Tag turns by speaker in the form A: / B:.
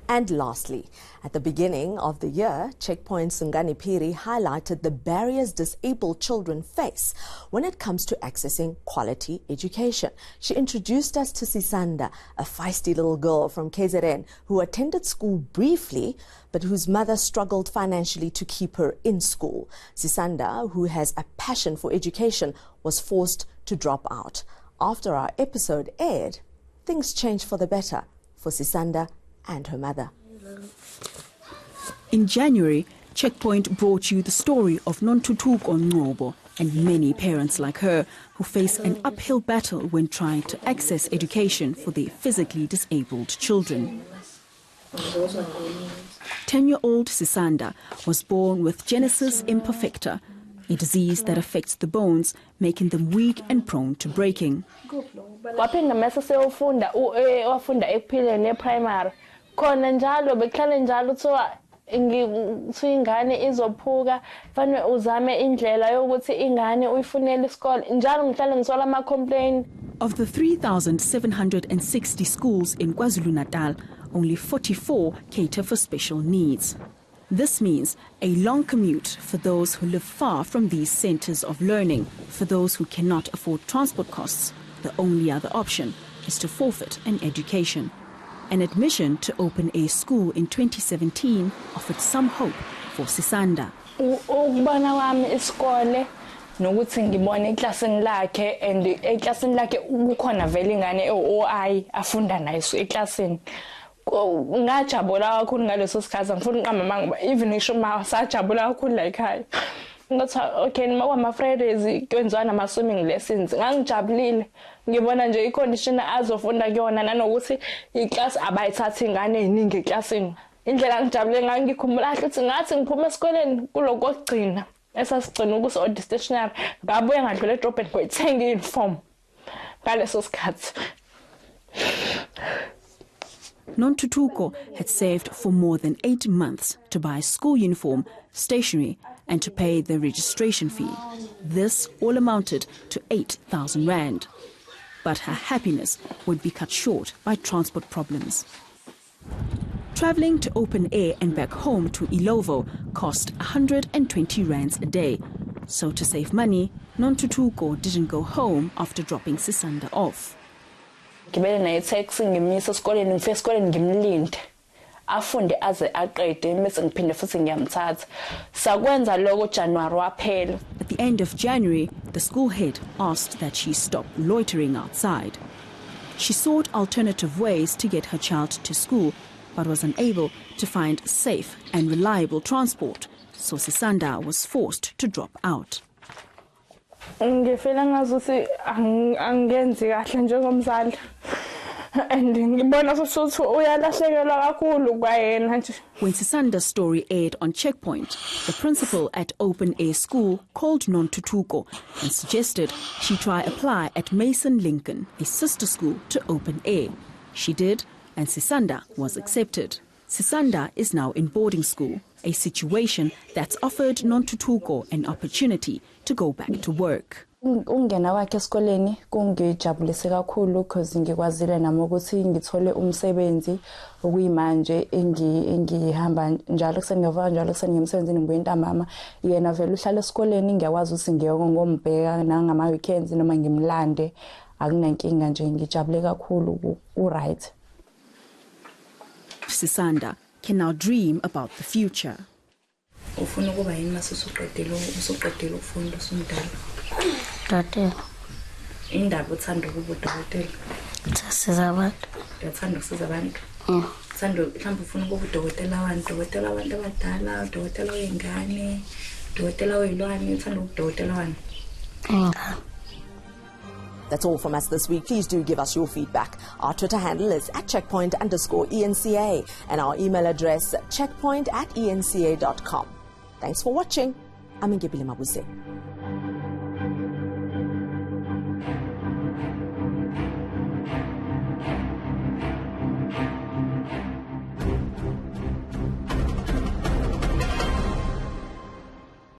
A: And lastly, at the beginning of the year, Checkpoint Sungani Piri highlighted the barriers disabled children face when it comes to accessing quality education. She introduced us to Sisanda, a feisty little girl from KZN who attended school briefly but whose mother struggled financially to keep her in school. Sisanda, who has a passion for education, was forced to drop out. After our episode aired, things changed for the better for Sisanda and her mother.
B: In January, Checkpoint brought you the story of Nontuthuko Ngcobo and many parents like her who face an uphill battle when trying to access education for their physically disabled children. 10-year-old Sisanda was born with Genesis imperfecta, a disease that affects the bones, making them weak and prone to breaking.
C: Waphinda mase sewufunda wafunda ekuphileni primary khona njalo bekhale njalo kuthiwa ingane izophuka fanele uzame indlela yokuthi ingane uyifunele isikole njalo ngihlale ngisola ama complaint.
B: Of the 3,760 schools in KwaZulu-Natal, only 44 cater for special needs. This means a long commute for those who live far from these centers of learning. For those who cannot afford transport costs, the only other option is to forfeit an education. An admission to open a school in 2017 offered some hope for Sisanda.
C: Ukubona wami isikole nokuthi ngibone eklasini lakhe and eklasini lakhe kukhona vele ingane OI afunda nayo eklasini. Ngajabula kakhulu ngaleso sikhathi ngifuna uqamba manga even ngisho ma sajabula kakhulu la ekhaya. Ngathi okay noma ama Fridays kwenziwa nama swimming lessons ngangijabulile ngibona nje icondition azofunda kuyona nanokuthi iclass abayithatha ingane eziningi eclassini. Indlela ngijabule ngayo ngikhumbula ukuthi ngathi ngiphuma esikoleni kulokugcina esasigcina ukuthi stationary ngabuye ngadlula edrobheni ngoyithenga uniform ngaleso sikhathi.
B: Nontuthuko had saved for more than 8 months to buy school uniform, stationery and to pay the registration fee. This all amounted to 8,000 rand. But her happiness would be cut short by transport problems. Travelling to open air and back home to Ilovo cost 120 rands a day. So to save money, Nontuthuko didn't go home after dropping Sisanda off.
C: Ngibele naye taxi ngimisa esikoleni ngifike esikoleni ngimlinde afunde aze aqede bese ngiphinde futhi ngiyamthatha sakwenza lokho January waphela.
B: At the end of January, the school head asked that she stop loitering outside. She sought alternative ways to get her child to school but was unable to find safe and reliable transport, so Sisanda was forced to drop out.
C: Ngifela ngazuthi angenzi kahle njengomzali and ngibona futhi uyalahlekelwa kakhulu kwayena nje.
B: When Sisanda's story aired on Checkpoint, the principal at Open Air School called Nontuthuko and suggested she try apply at Mason Lincoln, a sister school to Open Air. She did, and Sisanda was accepted. Sisanda is now in boarding school, a situation that's offered Nontuthuko an opportunity to go back to work.
C: Ungena wakhe esikoleni kungijabulise kakhulu because ngikwazile nami ukuthi ngithole umsebenzi okuyimanje engihamba njalo kusengeva njalo kusengimsebenzini ngibuye ntambama yena vele uhlala esikoleni ngiyakwazi ukuthi ngiyoko ngombheka nangama weekends noma ngimlande akunankinga nje ngijabule kakhulu right.
B: Sisanda can now dream about the future.
D: Ufuna ukuba yini mase usuqedile ukufunda usumdala?
E: Dokotela.
D: Indaba uthanda ukuba udokotela?
E: Uthanda abantu.
D: Uyathanda ukusiza abantu? Uthanda mhlawumbe ufuna ukuba udokotela abantu abadala, udokotela weingane, udokotela wezilwane, uthanda ukudokotela wani?
E: Ingane.
A: That's all from us this week. Please do give us your feedback. Our Twitter handle is @checkpoint_ENCA and our email address checkpoint@enca.com. Thanks for watching. I'm Ngibile Mabuse.